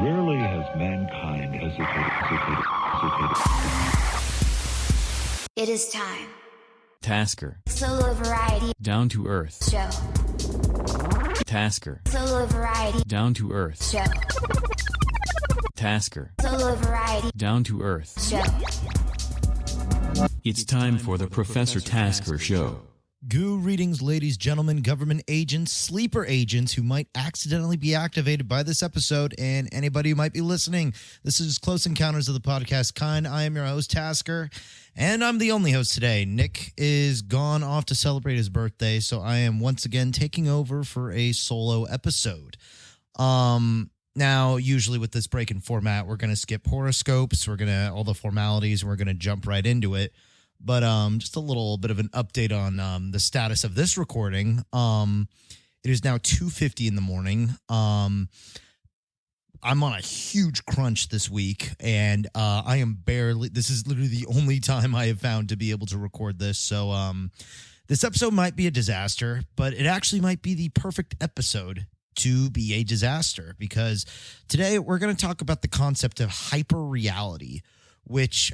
Rarely has mankind hesitated. It is time. Tasker. Solo variety Down to earth. show. Tasker. Solo variety Down to earth. show. Tasker. Solo variety Down to earth. show. It's time for the Professor Tasker Show. Greetings, ladies, gentlemen, government agents, sleeper agents who might accidentally be activated by this episode, and anybody who might be listening. This is Close Encounters of the Podcast Kind. I am your host, Tasker, and I'm the only host today. Nick is gone off to celebrate his birthday, so I am once again taking over for a solo episode. Now, usually with this break in format, we're going to skip horoscopes, all the formalities, and we're going to jump right into it. But just a little bit of an update on the status of this recording. It is now 2:50 in the morning. I'm on a huge crunch this week, and this is literally the only time I have found to be able to record this. So this episode might be a disaster, but it actually might be the perfect episode to be a disaster, because today we're going to talk about the concept of hyperreality, which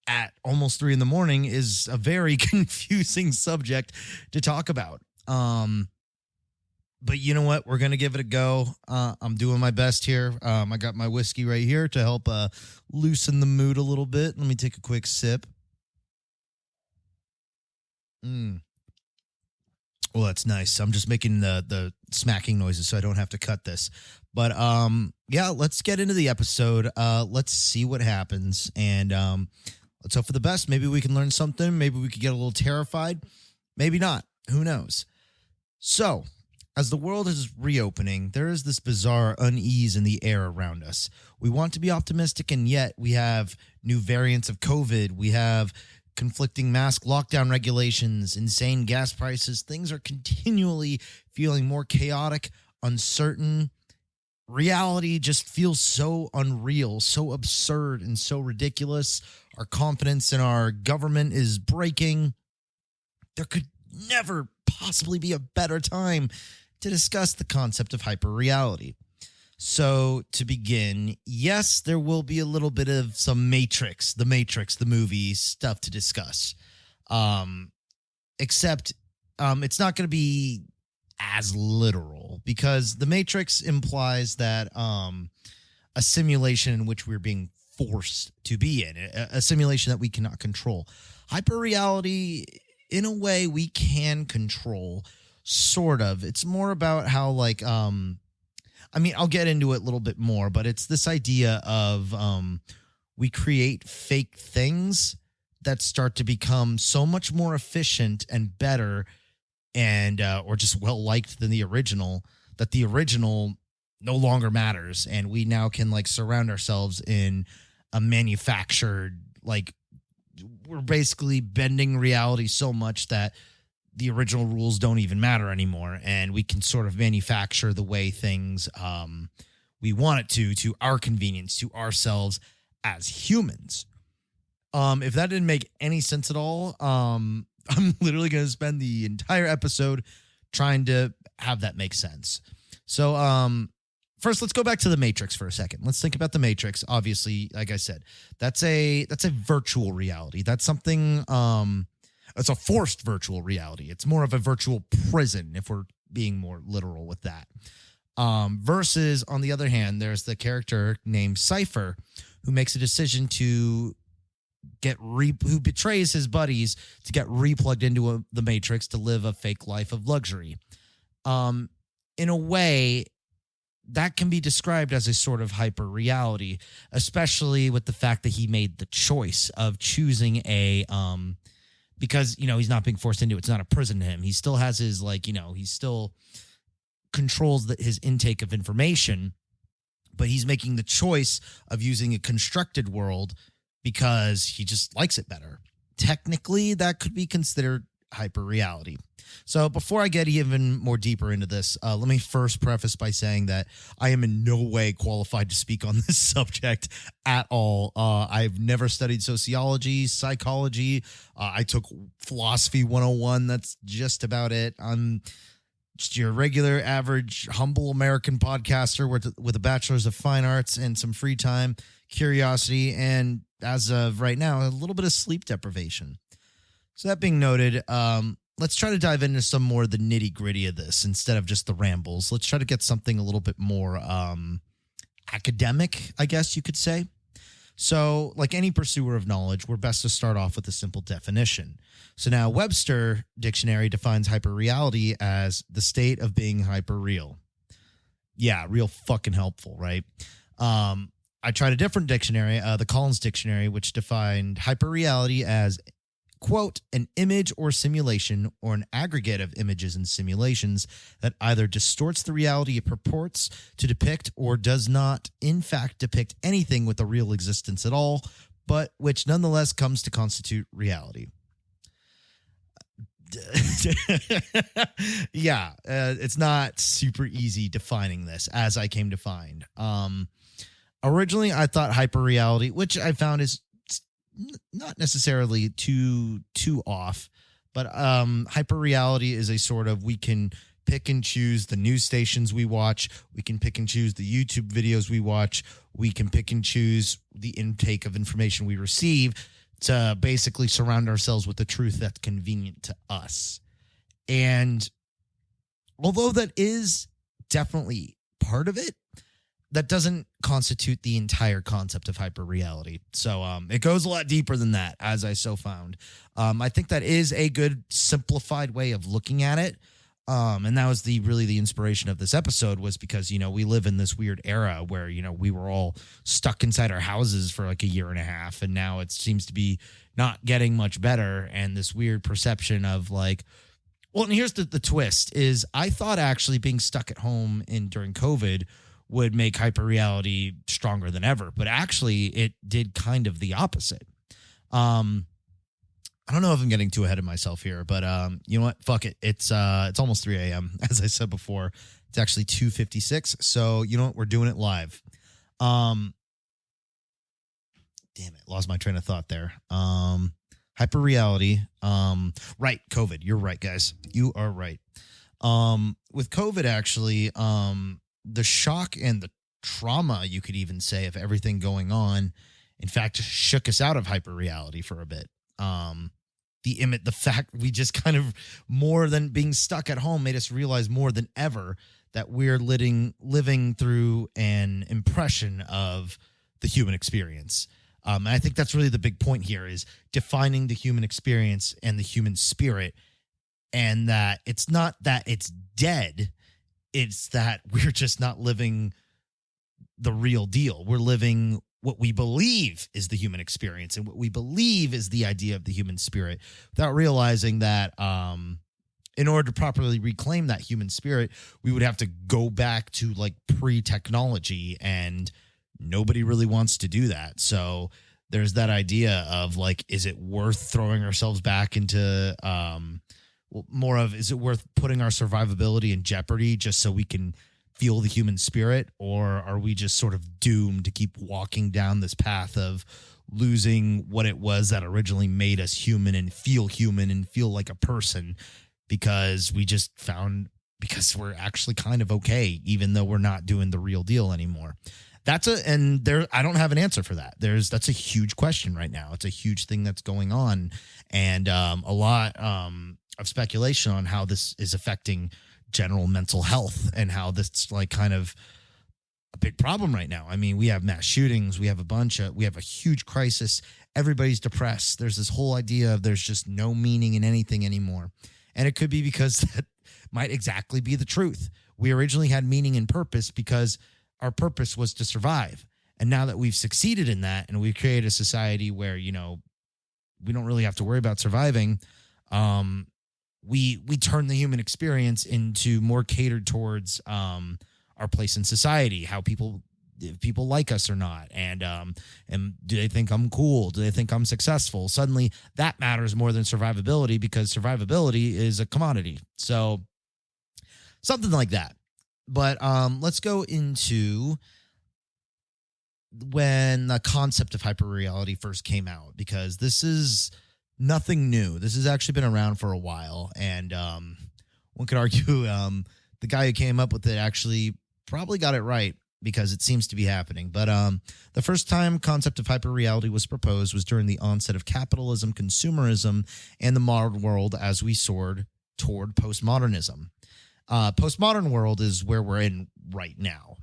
at almost 3 in the morning is a very confusing subject to talk about. But you know what? We're going to give it a go. I'm doing my best here. I got my whiskey right here to help loosen the mood a little bit. Let me take a quick sip. Well, that's nice. I'm just making the smacking noises so I don't have to cut this. But yeah, let's get into the episode. Let's see what happens. And let's hope for the best. Maybe we can learn something. Maybe we could get a little terrified. Maybe not. Who knows? So, as the world is reopening, there is this bizarre unease in the air around us. We want to be optimistic, and yet we have new variants of COVID. We have conflicting mask lockdown regulations, insane gas prices. Things are continually feeling more chaotic, uncertain. Reality just feels so unreal, so absurd, and so ridiculous. Our confidence in our government is breaking. There could never possibly be a better time to discuss the concept of hyperreality. So, to begin, yes, there will be a little bit of some the Matrix, the movie stuff to discuss. Except it's not going to be as literal, because the Matrix implies that a simulation in which we're being forced to be in, a simulation that we cannot control. Hyperreality, in a way, we can control, sort of. It's more about how, I'll get into it a little bit more, but it's this idea of we create fake things that start to become so much more efficient and better and or just well-liked than the original, that the original no longer matters, and we now can surround ourselves in a manufactured, we're basically bending reality so much that the original rules don't even matter anymore, and we can sort of manufacture the way things we want it to our convenience, to ourselves as humans. If that didn't make any sense at all, I'm literally going to spend the entire episode trying to have that make sense. So first, let's go back to the Matrix for a second. Let's think about the Matrix. Obviously, like I said, that's a virtual reality. That's something... it's a forced virtual reality. It's more of a virtual prison, if we're being more literal with that. Versus, on the other hand, there's the character named Cypher, who makes a decision to who betrays his buddies to get replugged into the Matrix to live a fake life of luxury. In a way, that can be described as a sort of hyper reality, especially with the fact that he made the choice of choosing because, he's not being forced into it. It's not a prison to him. He still has his, he still controls his intake of information, but he's making the choice of using a constructed world because he just likes it better. Technically, that could be considered hyperreality. So before I get even more deeper into this, let me first preface by saying that I am in no way qualified to speak on this subject at all. I've never studied sociology, psychology. I took philosophy 101. That's just about it. just your regular, average, humble American podcaster with a bachelor's of fine arts and some free time, curiosity, and as of right now, a little bit of sleep deprivation. So that being noted, let's try to dive into some more of the nitty gritty of this instead of just the rambles. Let's try to get something a little bit more academic, I guess you could say. So, like any pursuer of knowledge, we're best to start off with a simple definition. So now Webster Dictionary defines hyperreality as the state of being hyperreal. Yeah, real fucking helpful, right? I tried a different dictionary, the Collins Dictionary, which defined hyperreality as, quote, an image or simulation or an aggregate of images and simulations that either distorts the reality it purports to depict or does not, in fact, depict anything with a real existence at all, but which nonetheless comes to constitute reality. Yeah, it's not super easy defining this, as I came to find. Originally, I thought hyperreality, which I found is not necessarily too off, but hyperreality is a sort of, we can pick and choose the news stations we watch, we can pick and choose the YouTube videos we watch, we can pick and choose the intake of information we receive to basically surround ourselves with the truth that's convenient to us. And although that is definitely part of it, that doesn't constitute the entire concept of hyperreality. So it goes a lot deeper than that, as I so found. I think that is a good simplified way of looking at it. And that was really the inspiration of this episode, was because, we live in this weird era where, we were all stuck inside our houses for like a year and a half. And now it seems to be not getting much better. And this weird perception of like, well, and here's the twist is I thought actually being stuck at home during COVID would make hyperreality stronger than ever. But actually, it did kind of the opposite. I don't know if I'm getting too ahead of myself here, but you know what? Fuck it. It's almost 3 a.m. As I said before. It's actually 2:56. So you know what? We're doing it live. Damn it. Lost my train of thought there. Hyperreality. Right. COVID. You're right, guys. You are right. With COVID, actually, the shock and the trauma, you could even say, of everything going on, in fact, shook us out of hyperreality for a bit. The fact we just kind of, more than being stuck at home, made us realize more than ever that we're living through an impression of the human experience. And I think that's really the big point here, is defining the human experience and the human spirit, and that it's not that it's dead. It's that we're just not living the real deal. We're living what we believe is the human experience and what we believe is the idea of the human spirit, without realizing that in order to properly reclaim that human spirit, we would have to go back to like pre-technology, and nobody really wants to do that. So there's that idea of like, is it worth throwing ourselves back into more of, is it worth putting our survivability in jeopardy just so we can feel the human spirit? Or are we just sort of doomed to keep walking down this path of losing what it was that originally made us human and feel like a person, because we're actually kind of okay, even though we're not doing the real deal anymore? I don't have an answer for that. That's a huge question right now. It's a huge thing that's going on, and a lot of speculation on how this is affecting general mental health and how this like kind of a big problem right now. I mean, we have mass shootings, we have a huge crisis. Everybody's depressed. There's this whole idea of there's just no meaning in anything anymore. And it could be because that might exactly be the truth. We originally had meaning and purpose because our purpose was to survive. And now that we've succeeded in that and we've created a society where, we don't really have to worry about surviving, we turn the human experience into more catered towards our place in society, if people like us or not, and do they think I'm cool? Do they think I'm successful? Suddenly, that matters more than survivability, because survivability is a commodity. So something like that. But let's go into when the concept of hyperreality first came out, because this is nothing new. This has actually been around for a while. And one could argue the guy who came up with it actually probably got it right because it seems to be happening. But the first time concept of hyperreality was proposed was during the onset of capitalism, consumerism, and the modern world as we soared toward postmodernism. Postmodern world is where we're in right now.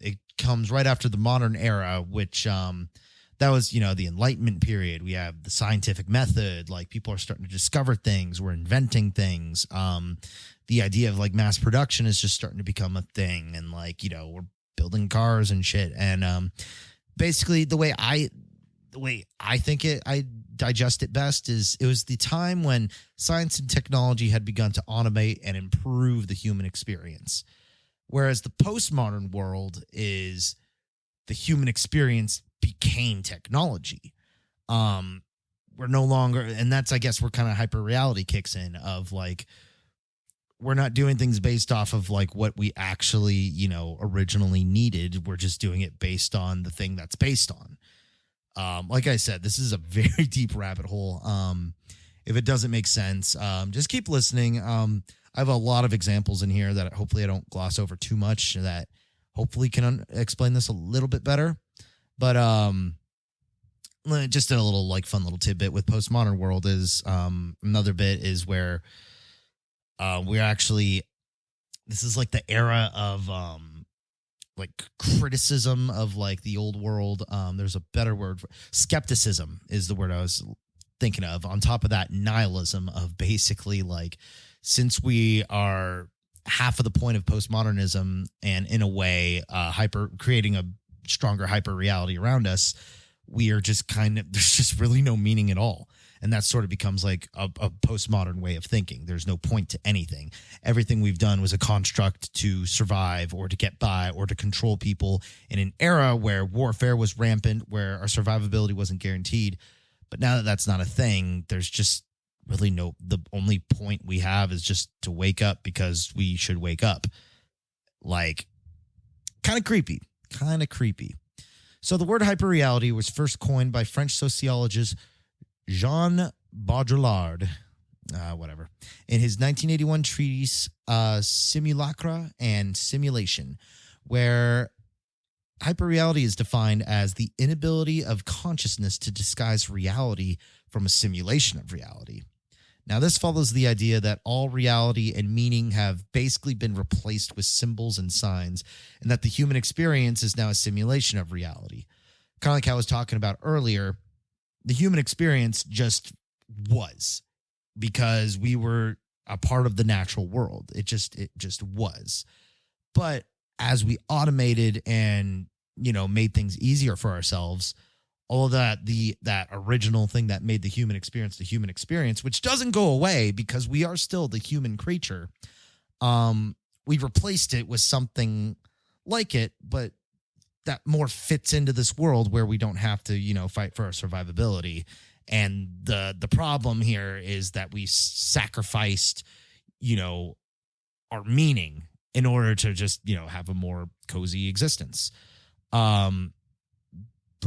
It comes right after the modern era, which that was, the Enlightenment period. We have the scientific method, like people are starting to discover things. We're inventing things. The idea of like mass production is just starting to become a thing. And like, we're building cars and shit. And basically the way I think I digest it best is it was the time when science and technology had begun to automate and improve the human experience. Whereas the postmodern world is the human experience became technology. We're no longer, and that's, I guess, where kind of hyper reality kicks in of like, we're not doing things based off of like what we actually, originally needed. We're just doing it based on the thing that's based on. Like I said, this is a very deep rabbit hole. If it doesn't make sense, just keep listening. I have a lot of examples in here that hopefully I don't gloss over too much that hopefully can explain this a little bit better. But just a little like fun little tidbit with postmodern world is another bit is where we're actually, this is like the era of like criticism of like the old world. There's a better word for skepticism is the word I was thinking of. On top of that, nihilism of basically like, since we are half of the point of postmodernism and in a way creating a stronger hyper reality around us, we are just there's just really no meaning at all. And that sort of becomes like a postmodern way of thinking. There's no point to anything. Everything we've done was a construct to survive or to get by or to control people in an era where warfare was rampant, where our survivability wasn't guaranteed. But now that that's not a thing, there's just really the only point we have is just to wake up because we should wake up. Like, kind of creepy. So the word hyperreality was first coined by French sociologist Jean Baudrillard, in his 1981 treatise Simulacra and Simulation, where hyperreality is defined as the inability of consciousness to disguise reality from a simulation of reality. Now, this follows the idea that all reality and meaning have basically been replaced with symbols and signs, and that the human experience is now a simulation of reality. Kind of like I was talking about earlier, the human experience just was because we were a part of the natural world. It just was. But as we automated and, made things easier for ourselves, all of that, that original thing that made the human experience, which doesn't go away because we are still the human creature. We replaced it with something like it, but that more fits into this world where we don't have to, fight for our survivability. And the problem here is that we sacrificed, our meaning in order to just, have a more cozy existence.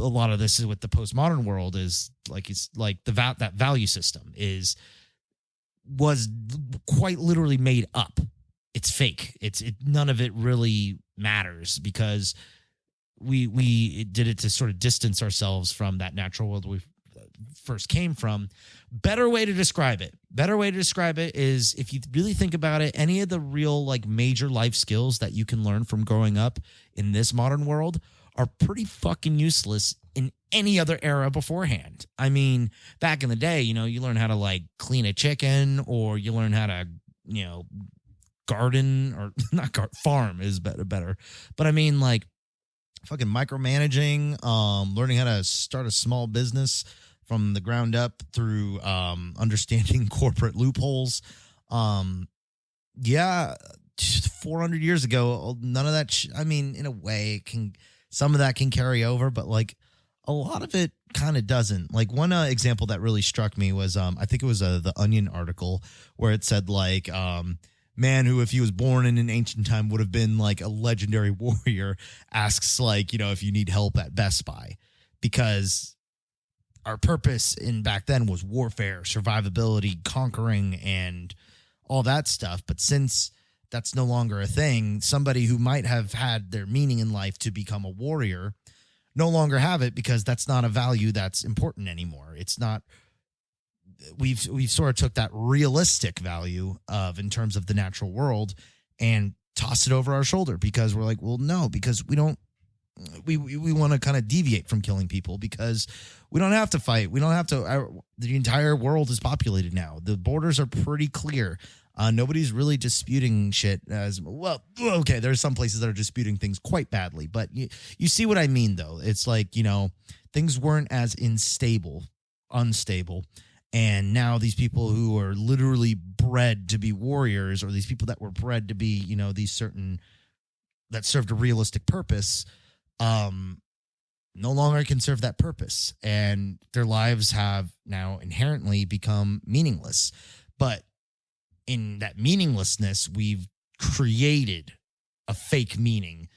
A lot of this is with the postmodern world is like, it's like that value system was quite literally made up. It's fake. None of it really matters because we did it to sort of distance ourselves from that natural world we first came from. Better way to describe it is, if you really think about it, any of the real like major life skills that you can learn from growing up in this modern world are pretty fucking useless in any other era beforehand. I mean, back in the day, you learn how to like clean a chicken, or you learn how to, garden, or not farm is better. But I mean, like fucking micromanaging, learning how to start a small business from the ground up through understanding corporate loopholes. 400 years ago, none of that. I mean, in a way, some of that can carry over, but like a lot of it kind of doesn't. Like one example that really struck me was I think it was the Onion article where it said like man who, if he was born in an ancient time, would have been like a legendary warrior, asks like, if you need help at Best Buy, because our purpose in back then was warfare, survivability, conquering, and all that stuff. But since that's no longer a thing, somebody who might have had their meaning in life to become a warrior no longer have it because that's not a value that's important anymore. It's not. We've sort of took that realistic value of in terms of the natural world and tossed it over our shoulder because we're like, well, no, because we don't. We want to kind of deviate from killing people because we don't have to fight. We don't have to. The entire world is populated now. The borders are pretty clear. Nobody's really disputing shit as well. Okay, there's some places that are disputing things quite badly, but you see what I mean, though. It's like, things weren't as unstable. And now these people who are literally bred to be warriors, or these people that were bred to be, these certain that served a realistic purpose, no longer can serve that purpose. And their lives have now inherently become meaningless. But in that meaninglessness, we've created a fake meaning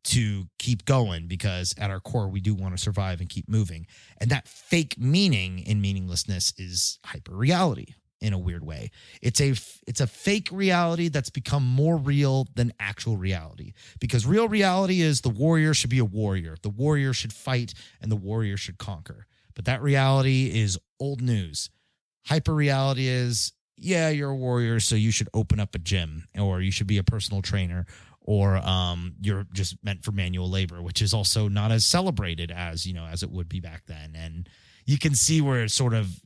to keep going because at our core, we do want to survive and keep moving. And that fake meaning in meaninglessness is hyperreality in a weird way. It's a fake reality that's become more real than actual reality, because real reality is the warrior should be a warrior. The warrior should fight and the warrior should conquer. But that reality is old news. Hyperreality is, yeah, you're a warrior, so you should open up a gym, or you should be a personal trainer, or you're just meant for manual labor, which is also not as celebrated as it would be back then. And you can see where it's sort of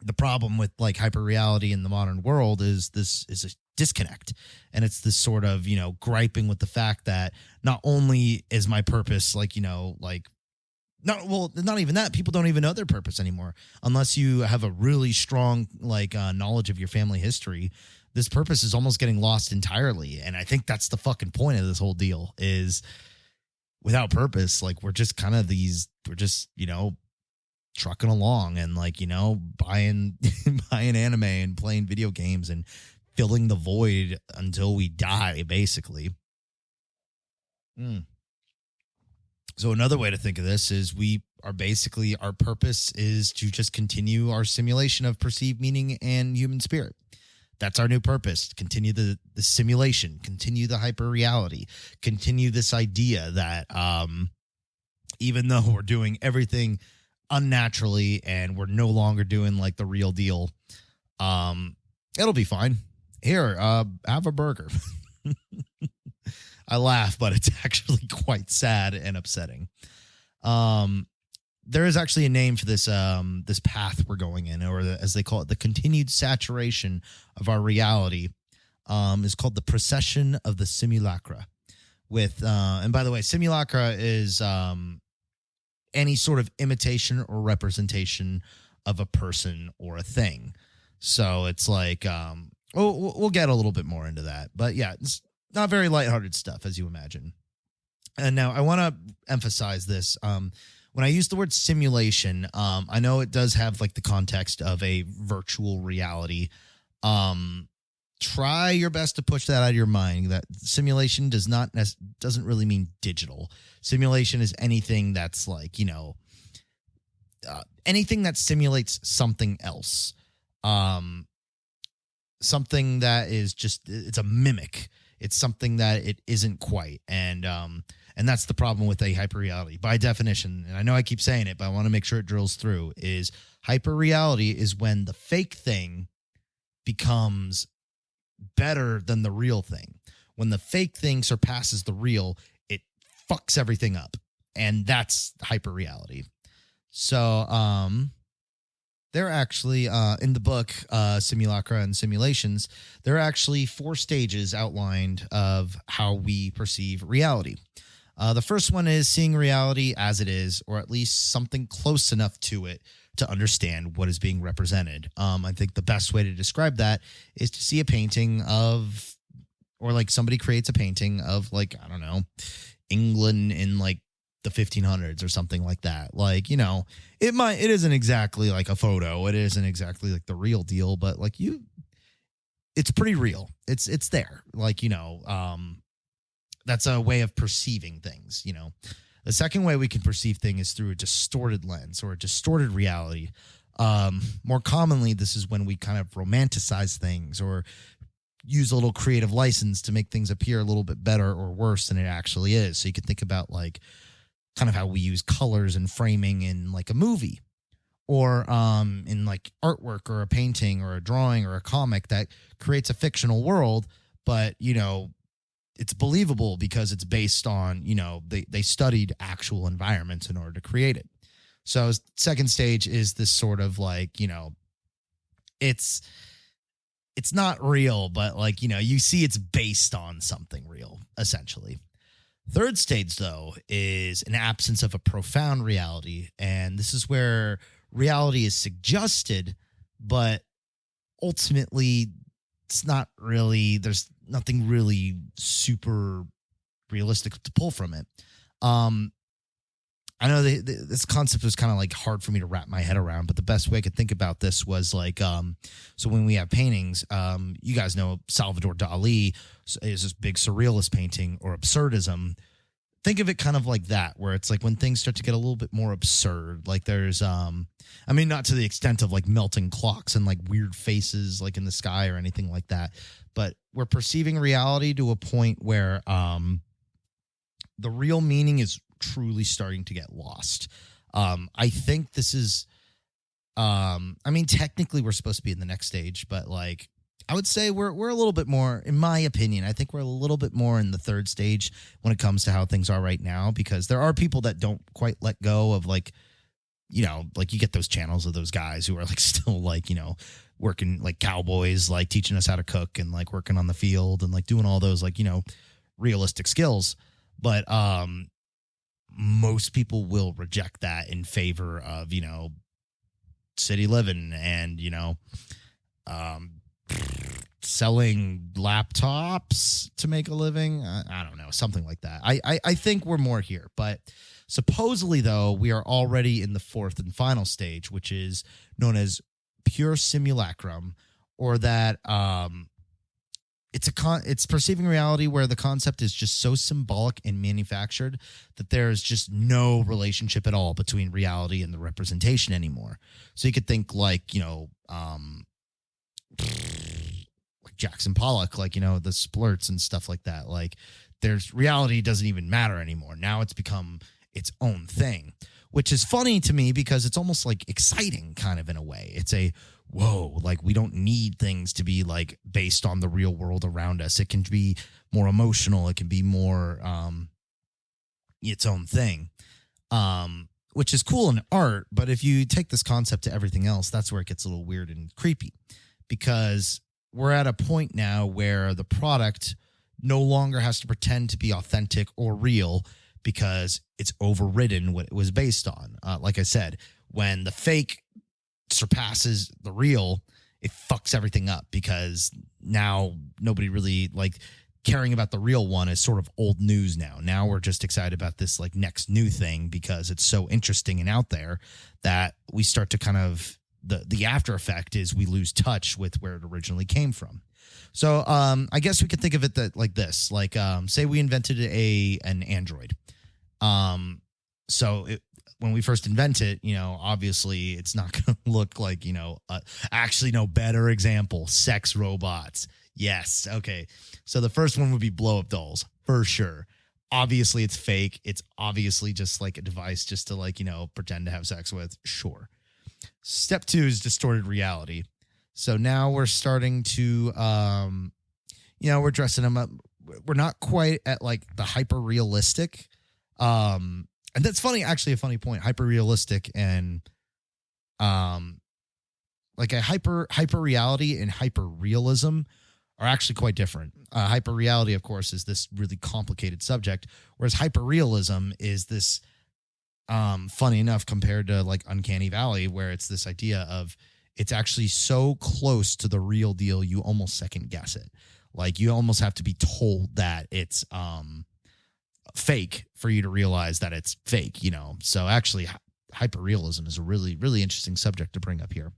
the problem with like hyperreality in the modern world is a disconnect. And it's this sort of, griping with the fact that not only is my purpose not even that. People don't even know their purpose anymore unless you have a really strong knowledge of your family history. This purpose is almost getting lost entirely. And I think that's the fucking point of this whole deal is without purpose, we're just kind of trucking along and buying anime and playing video games and filling the void until we die, basically. So another way to think of this is our purpose is to just continue our simulation of perceived meaning and human spirit. That's our new purpose. Continue the simulation, continue the hyperreality, continue this idea that even though we're doing everything unnaturally and we're no longer doing the real deal, it'll be fine. Here, have a burger. I laugh, but it's actually quite sad and upsetting. There is actually a name for this this path we're going in, or as they call it, the continued saturation of our reality, is called the procession of the simulacra. And by the way, simulacra is any sort of imitation or representation of a person or a thing. So it's we'll get a little bit more into that, but yeah, it's not very lighthearted stuff, as you imagine. And now I want to emphasize this. When I use the word simulation, I know it does have the context of a virtual reality. Try your best to push that out of your mind. That simulation doesn't really mean digital. Simulation is anything that's anything that simulates something else. Something that is it's a mimic. It's something that it isn't quite. And that's the problem with a hyperreality. By definition, and I know I keep saying it, but I want to make sure it drills through, is hyperreality is when the fake thing becomes better than the real thing. When the fake thing surpasses the real, it fucks everything up. And that's hyperreality. So they're actually, in the book, Simulacra and Simulations, there are actually 4 stages outlined of how we perceive reality. The first one is seeing reality as it is, or at least something close enough to it to understand what is being represented. I think the best way to describe that is to see a painting of, or somebody creates a painting of I don't know, England in the 1500s or something like that. It isn't exactly a photo. It isn't exactly the real deal, but it's pretty real. It's there. That's a way of perceiving things. The second way we can perceive things is through a distorted lens or a distorted reality. More commonly, this is when we kind of romanticize things or use a little creative license to make things appear a little bit better or worse than it actually is. So you can think about like kind of how we use colors and framing in like a movie or in like artwork or a painting or a drawing or a comic that creates a fictional world, but it's believable because it's based on, they studied actual environments in order to create it. So second stage is this sort of like, it's not real, but like, you see it's based on something real, essentially. Third stage, though, is an absence of a profound reality. And this is where reality is suggested, but ultimately it's not really, there's nothing really super realistic to pull from it. I know this concept was kind of like hard for me to wrap my head around, but the best way I could think about this was like, so when we have paintings, you guys know Salvador Dali is this big surrealist painting or absurdism. Think of it kind of like that, where it's like when things start to get a little bit more absurd, like there's, not to the extent of like melting clocks and like weird faces like in the sky or anything like that, but we're perceiving reality to a point where the real meaning is truly starting to get lost. I think this is, technically we're supposed to be in the next stage, but like, I would say we're a little bit more, in my opinion, I think we're a little bit more in the third stage when it comes to how things are right now, because there are people that don't quite let go of like, like you get those channels of those guys who are like still like, working like cowboys, like teaching us how to cook and like working on the field and like doing all those like, realistic skills. But, most people will reject that in favor of, city living and, selling laptops to make a living. I don't know, something like that. I think we're more here, but supposedly though, we are already in the fourth and final stage, which is known as pure simulacrum, or that, it's perceiving reality where the concept is just so symbolic and manufactured that there's just no relationship at all between reality and the representation anymore. So you could think like, like Jackson Pollock, like, the splurts and stuff like that. Like there's reality doesn't even matter anymore. Now it's become its own thing, which is funny to me because it's almost like exciting kind of in a way. It's a, whoa, like we don't need things to be like based on the real world around us. It can be more emotional. It can be more its own thing, which is cool in art. But if you take this concept to everything else, that's where it gets a little weird and creepy, because we're at a point now where the product no longer has to pretend to be authentic or real because it's overridden what it was based on. Like I said, when the fake surpasses the real, it fucks everything up, because now nobody really like caring about the real one is sort of old news now. Now we're just excited about this like next new thing because it's so interesting and out there that we start to kind of, the after effect is we lose touch with where it originally came from. So I guess we could think of it that like this, like say we invented an Android. When we first invent it, obviously it's not going to look like, actually no, better example, sex robots. Yes. Okay. So the first one would be blow up dolls for sure. Obviously it's fake. It's obviously just like a device just to like, pretend to have sex with. Sure. Step 2 is distorted reality. So now we're starting to, we're dressing them up. We're not quite at like the hyper realistic, and that's funny, actually a funny point. Hyper realistic and like a hyper reality and hyper realism are actually quite different. Hyper reality, of course, is this really complicated subject, whereas hyper realism is this funny enough compared to like Uncanny Valley, where it's this idea of it's actually so close to the real deal you almost second guess it. Like you almost have to be told that it's fake for you to realize that it's fake, So actually hyperrealism is a really, really interesting subject to bring up here.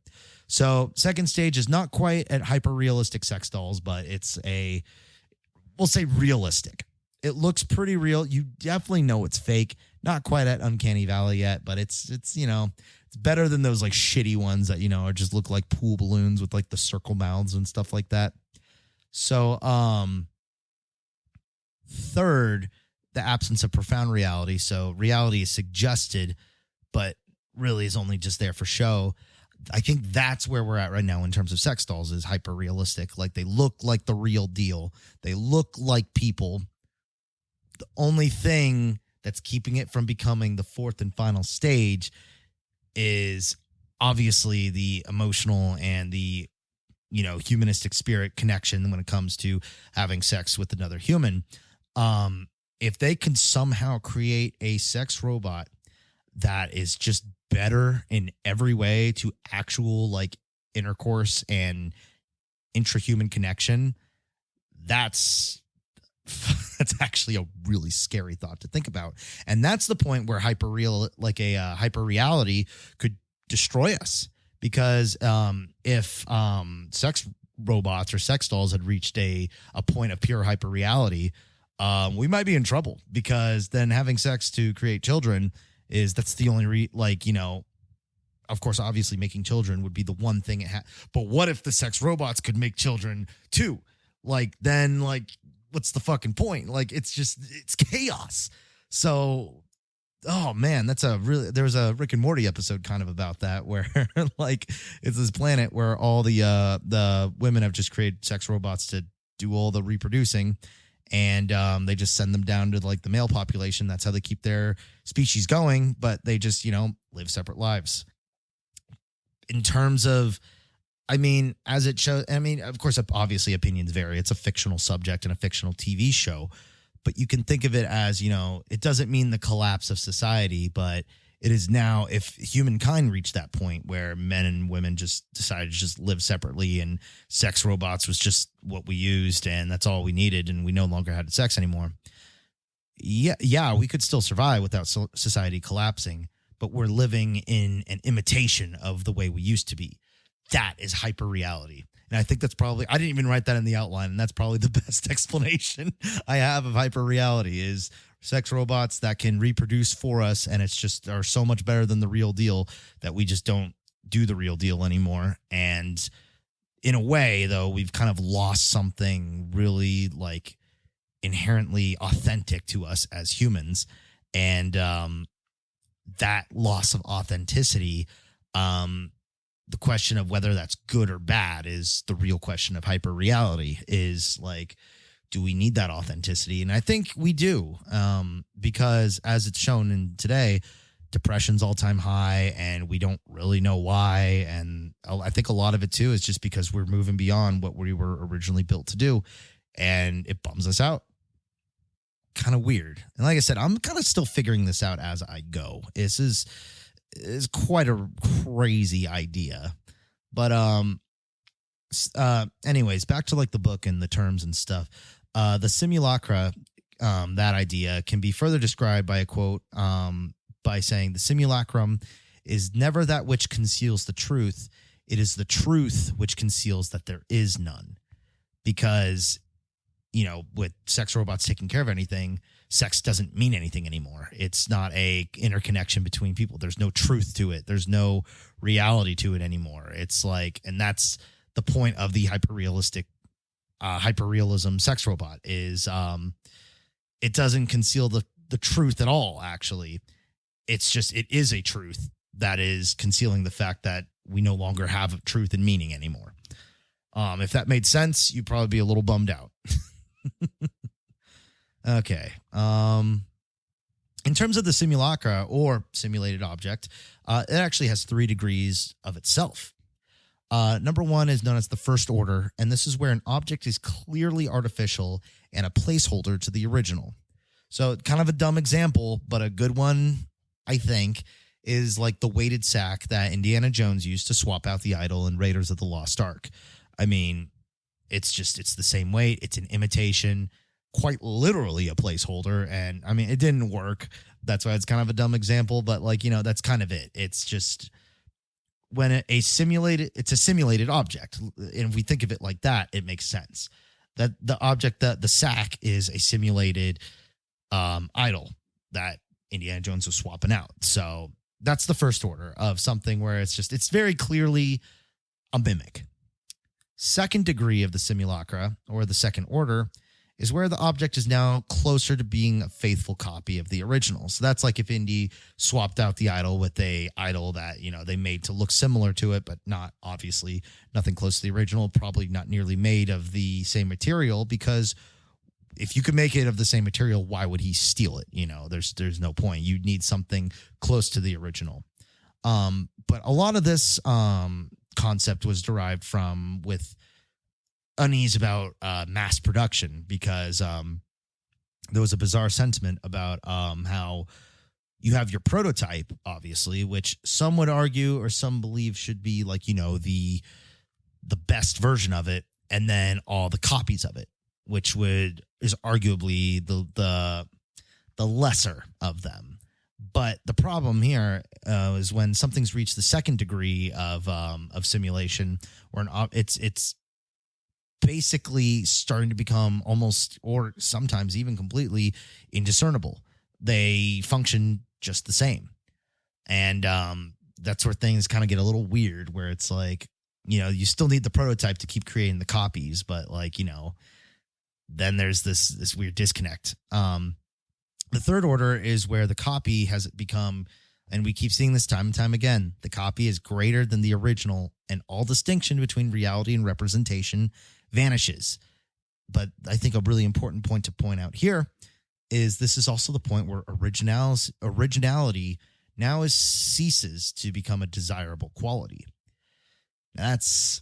So second stage is not quite at hyper-realistic sex dolls, but it's we'll say realistic. It looks pretty real. You definitely know it's fake. Not quite at Uncanny Valley yet, but it's it's better than those like shitty ones that are just look like pool balloons with like the circle mouths and stuff like that. So third, the absence of profound reality. So reality is suggested, but really is only just there for show. I think that's where we're at right now in terms of sex dolls, is hyper realistic. Like they look like the real deal. They look like people. The only thing that's keeping it from becoming the fourth and final stage is obviously the emotional and the humanistic spirit connection when it comes to having sex with another human. If they can somehow create a sex robot that is just better in every way to actual like intercourse and intrahuman connection, that's actually a really scary thought to think about. And that's the point where hyper reality could destroy us, because if sex robots or sex dolls had reached a point of pure hyper reality, we might be in trouble, because then having sex to create children that's the only of course, obviously making children would be the one thing but what if the sex robots could make children too? Then what's the fucking point? It's chaos. So, oh man, there was a Rick and Morty episode kind of about that, where it's this planet where all the women have just created sex robots to do all the reproducing. And they just send them down to the male population. That's how they keep their species going. But they just, live separate lives. In terms of, as it shows, of course, obviously opinions vary. It's a fictional subject and a fictional TV show. But you can think of it as, it doesn't mean the collapse of society, but it is now, if humankind reached that point where men and women just decided to just live separately and sex robots was just what we used and that's all we needed and we no longer had sex anymore. Yeah, we could still survive without society collapsing, but we're living in an imitation of the way we used to be. That is hyper reality. And I think that's probably, I didn't even write that in the outline, and that's probably the best explanation I have of hyper reality is sex robots that can reproduce for us, and it's just are so much better than the real deal that we just don't do the real deal anymore. And in a way, though, we've kind of lost something really inherently authentic to us as humans. And that loss of authenticity, the question of whether that's good or bad is the real question of hyper reality, is do we need that authenticity? And I think we do, because as it's shown in today, depression's all-time high and we don't really know why. And I think a lot of it too is just because we're moving beyond what we were originally built to do, and it bums us out. Kind of weird. And like I said, I'm kind of still figuring this out as I go. This is quite a crazy idea. But anyways, back to the book and the terms and stuff. The simulacra, that idea can be further described by a quote, by saying the simulacrum is never that which conceals the truth. It is the truth which conceals that there is none. Because, with sex robots taking care of anything, sex doesn't mean anything anymore. It's not a interconnection between people. There's no truth to it. There's no reality to it anymore. It's and that's the point of the hyperrealism sex robot is, it doesn't conceal the truth at all. Actually, it is a truth that is concealing the fact that we no longer have a truth and meaning anymore. If that made sense, you'd probably be a little bummed out. Okay. In terms of the simulacra or simulated object, it actually has 3 degrees of itself. Number 1 is known as the first order, and this is where an object is clearly artificial and a placeholder to the original. So kind of a dumb example, but a good one, I think, is the weighted sack that Indiana Jones used to swap out the idol in Raiders of the Lost Ark. It's the same weight. It's an imitation, quite literally a placeholder. And it didn't work. That's why it's kind of a dumb example, but that's kind of it. It's just when it's a simulated object. And if we think of it like that, it makes sense. that the object, that the sack, is a simulated idol that Indiana Jones was swapping out. So that's the first order of something where it's very clearly a mimic. Second degree of the simulacra, or the second order, is where the object is now closer to being a faithful copy of the original. So that's like if Indy swapped out the idol with a idol that, they made to look similar to it, but not obviously nothing close to the original, probably not nearly made of the same material, because if you could make it of the same material, why would he steal it? There's no point. You'd need something close to the original. But a lot of this concept was derived from with unease about mass production, because there was a bizarre sentiment about how you have your prototype, obviously, which some would argue or some believe should be like, the best version of it, and then all the copies of it, which is arguably the lesser of them. But the problem here is when something's reached the second degree of simulation, or it's basically starting to become almost, or sometimes even completely, indiscernible. They function just the same. And that's where things kind of get a little weird, where it's like, you still need the prototype to keep creating the copies, but then there's this weird disconnect. The third order is where the copy has become, and we keep seeing this time and time again, the copy is greater than the original, and all distinction between reality and representation vanishes. But I think a really important point to point out here is this is also the point where originality now ceases to become a desirable quality. That's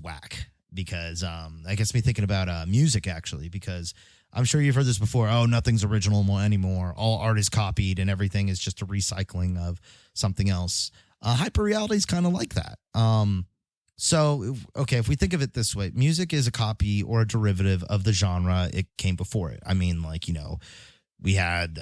whack, because that gets me thinking about music, actually, because I'm sure you've heard this before. Oh, nothing's original anymore. All art is copied and everything is just a recycling of something else. Hyperreality is kind of like that. So, if we think of it this way, music is a copy or a derivative of the genre it came before it. I mean, we had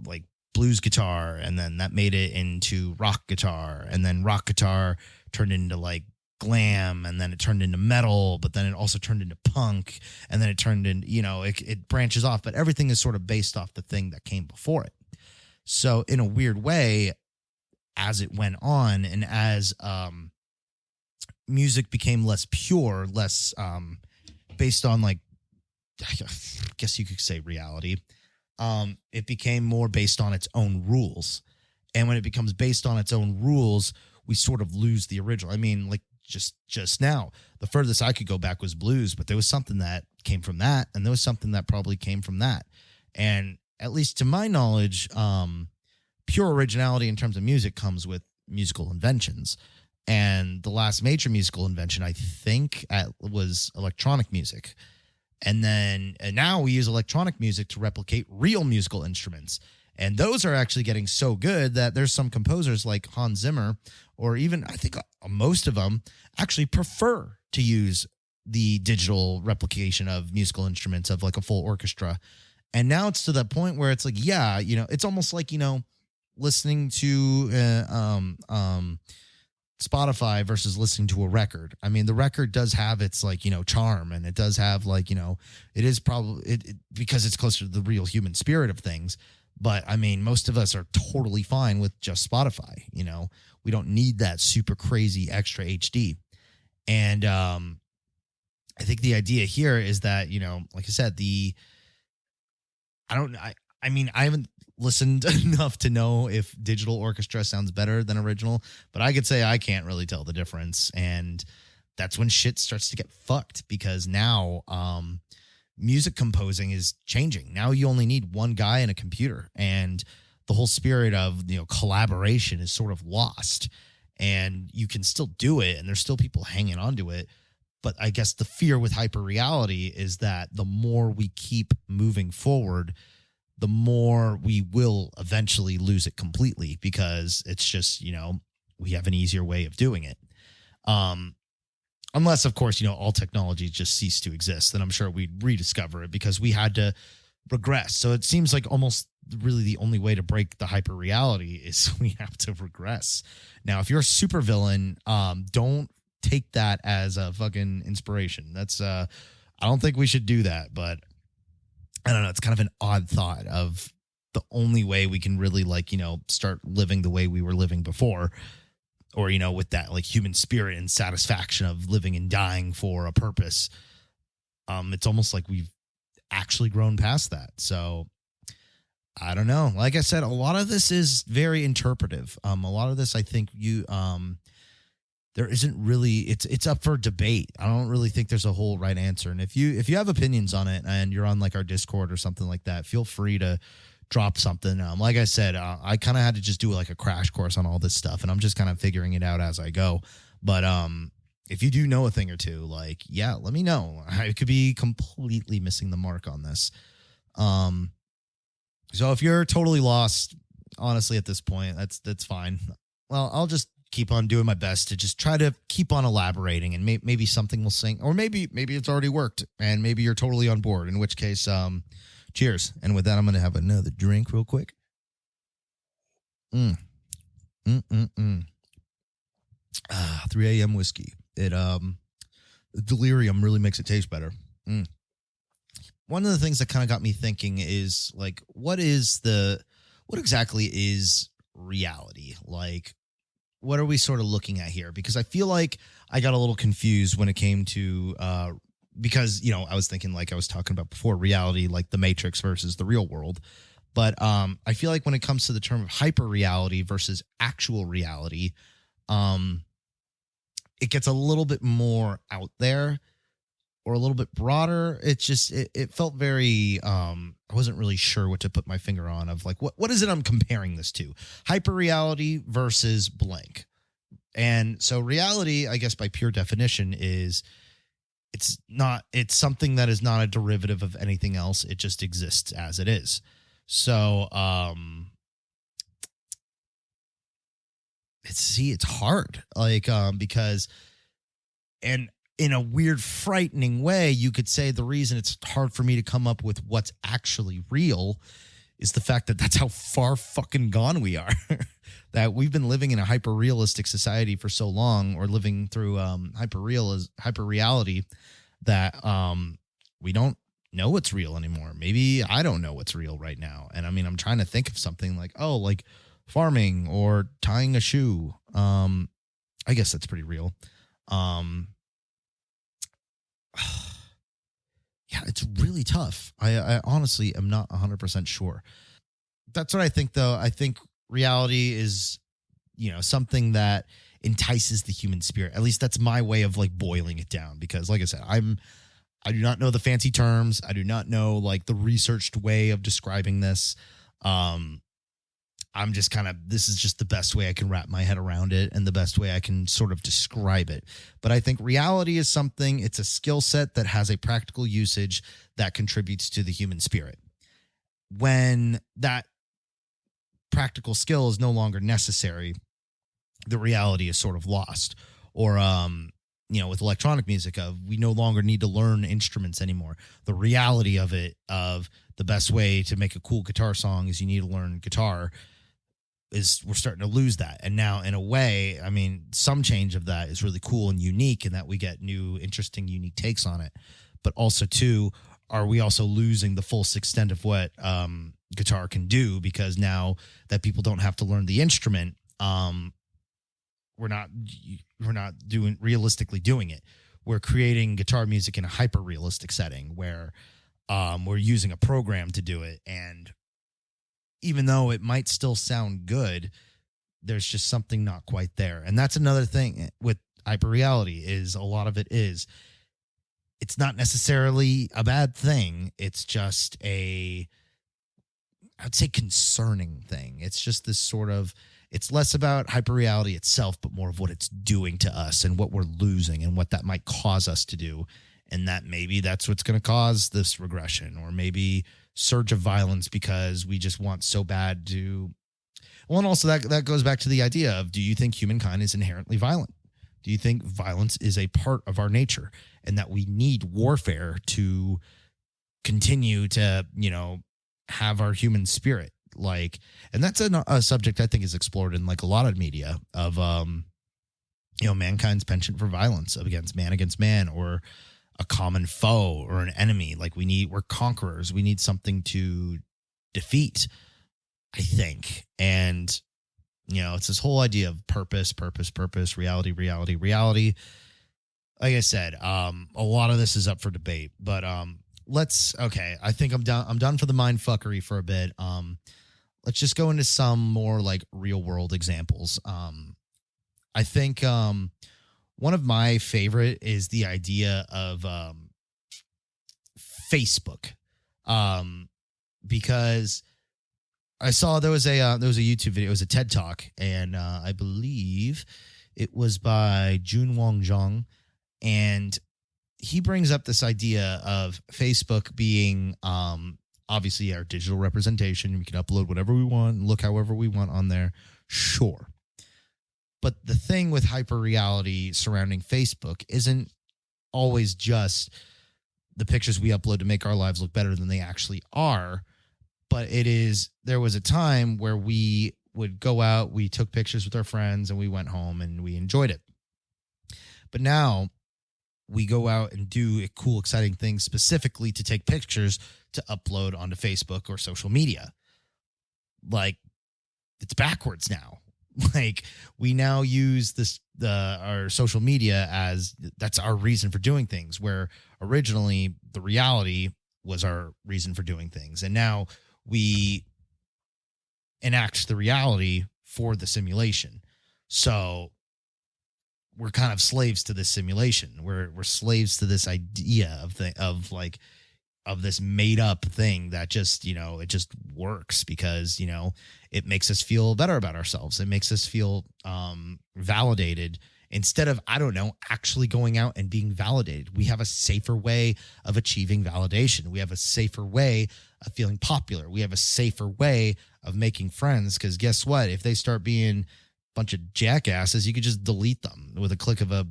like blues guitar, and then that made it into rock guitar, and then rock guitar turned into like glam, and then it turned into metal, but then it also turned into punk, and then it turned in, it branches off, but everything is sort of based off the thing that came before it. So in a weird way, as it went on, and as music became less pure, less based on, like, I guess you could say reality, it became more based on its own rules. And when it becomes based on its own rules, we sort of lose the original. I mean, like, just now, the furthest I could go back was blues, but there was something that came from that, and there was something that probably came from that. And at least to my knowledge, pure originality in terms of music comes with musical inventions. And the last major musical invention, I think, was electronic music. And now we use electronic music to replicate real musical instruments. And those are actually getting so good that there's some composers like Hans Zimmer, or even I think most of them, actually prefer to use the digital replication of musical instruments of like a full orchestra. And now it's to that point where it's like, yeah, it's almost like, listening to Spotify versus listening to a record. I mean, the record does have its like, charm, and it does have like, it is probably it because it's closer to the real human spirit of things. But I mean, most of us are totally fine with just Spotify. We don't need that super crazy extra HD. And I think the idea here is that, like I said, I mean, I haven't listened enough to know if digital orchestra sounds better than original, but I could say I can't really tell the difference. And that's when shit starts to get fucked, because now music composing is changing. Now you only need one guy and a computer, and the whole spirit of, collaboration is sort of lost. And you can still do it, and there's still people hanging on to it. But I guess the fear with hyperreality is that the more we keep moving forward, the more we will eventually lose it completely, because it's just, we have an easier way of doing it. Unless, of course, all technology just ceased to exist, then I'm sure we'd rediscover it, because we had to regress. So it seems like almost really the only way to break the hyperreality is we have to regress. Now, if you're a supervillain, don't take that as a fucking inspiration. That's I don't think we should do that, but I don't know. It's kind of an odd thought of the only way we can really like, start living the way we were living before, or, with that like human spirit and satisfaction of living and dying for a purpose. It's almost like we've actually grown past that. So I don't know. Like I said, a lot of this is very interpretive. A lot of this, I think there isn't really, it's up for debate. I don't really think there's a whole right answer. And if you have opinions on it and you're on like our Discord or something like that, feel free to drop something. Like I said, I kind of had to just do like a crash course on all this stuff, and I'm just kind of figuring it out as I go. But if you do know a thing or two, like, yeah, let me know. I could be completely missing the mark on this. So if you're totally lost, honestly, at this point, that's fine. Well, I'll just keep on doing my best to just try to keep on elaborating, and maybe something will sink, or maybe it's already worked and maybe you're totally on board, in which case, cheers. And with that, I'm going to have another drink real quick. 3 a.m. whiskey. Delirium really makes it taste better. One of the things that kind of got me thinking is like, what exactly is reality? Like, what are we sort of looking at here? Because I feel like I got a little confused when it came to, because, I was thinking, like I was talking about before, reality, like the Matrix versus the real world. But I feel like when it comes to the term of hyperreality versus actual reality, it gets a little bit more out there, or a little bit broader. It's just, it felt very, I wasn't really sure what to put my finger on, of like, what is it I'm comparing this to? Hyperreality versus blank. And so reality, I guess by pure definition, is it's something that is not a derivative of anything else. It just exists as it is. So, it's hard, like, because, and in a weird, frightening way, you could say the reason it's hard for me to come up with what's actually real is the fact that that's how far fucking gone we are. That we've been living in a hyper-realistic society for so long, or living through hyper-reality, that we don't know what's real anymore. Maybe I don't know what's real right now. And I mean, I'm trying to think of something like, like farming or tying a shoe. I guess that's pretty real. Yeah, it's really tough. I honestly am not 100% sure. That's what I think, though. I think reality is, something that entices the human spirit. At least that's my way of like boiling it down. Because like I said, I do not know the fancy terms. I do not know like the researched way of describing this. I'm just this is just the best way I can wrap my head around it, and the best way I can sort of describe it. But I think reality is something, it's a skill set that has a practical usage that contributes to the human spirit. When that practical skill is no longer necessary, the reality is sort of lost. Or, with electronic music, we no longer need to learn instruments anymore. The reality of it, of the best way to make a cool guitar song is you need to learn guitar, is we're starting to lose that. And now, in a way, I mean, some change of that is really cool and unique, in that we get new, interesting, unique takes on it. But also, too, are we also losing the full extent of what guitar can do? Because now that people don't have to learn the instrument, we're not realistically doing it. We're creating guitar music in a hyper realistic setting where we're using a program to do it. And even though it might still sound good, there's just something not quite there. And that's another thing with hyperreality, is a lot of it's not necessarily a bad thing. It's just I'd say concerning thing. It's just this sort of, it's less about hyperreality itself, but more of what it's doing to us and what we're losing and what that might cause us to do. And that maybe that's what's going to cause this regression, or maybe surge of violence, because we just want so bad to. Well, and also that goes back to the idea of, do you think humankind is inherently violent? Do you think violence is a part of our nature, and that we need warfare to continue to, have our human spirit? Like, and that's a subject I think is explored in like a lot of media of, mankind's penchant for violence against man, or a common foe or an enemy. Like we're conquerors. We need something to defeat, I think. And, it's this whole idea of purpose, reality. Like I said, a lot of this is up for debate, but I think I'm done for the mind fuckery for a bit. Let's just go into some more like real world examples. I think one of my favorite is the idea of Facebook, because I saw there was a YouTube video, it was a TED Talk, and I believe it was by Jun Wong Zhang, and he brings up this idea of Facebook being obviously our digital representation. We can upload whatever we want and look however we want on there. Sure. But the thing with hyperreality surrounding Facebook isn't always just the pictures we upload to make our lives look better than they actually are. But there was a time where we would go out, we took pictures with our friends, and we went home and we enjoyed it. But now we go out and do cool, exciting things specifically to take pictures to upload onto Facebook or social media. Like, it's backwards now. Like, we now use our social media as that's our reason for doing things, where originally the reality was our reason for doing things. And now we enact the reality for the simulation. So we're kind of slaves to this simulation. We're slaves to this idea of this made up thing that just, it just works because, it makes us feel better about ourselves. It makes us feel validated instead of, actually going out and being validated. We have a safer way of achieving validation. We have a safer way of feeling popular. We have a safer way of making friends, because guess what? If they start being a bunch of jackasses, you could just delete them with a click of a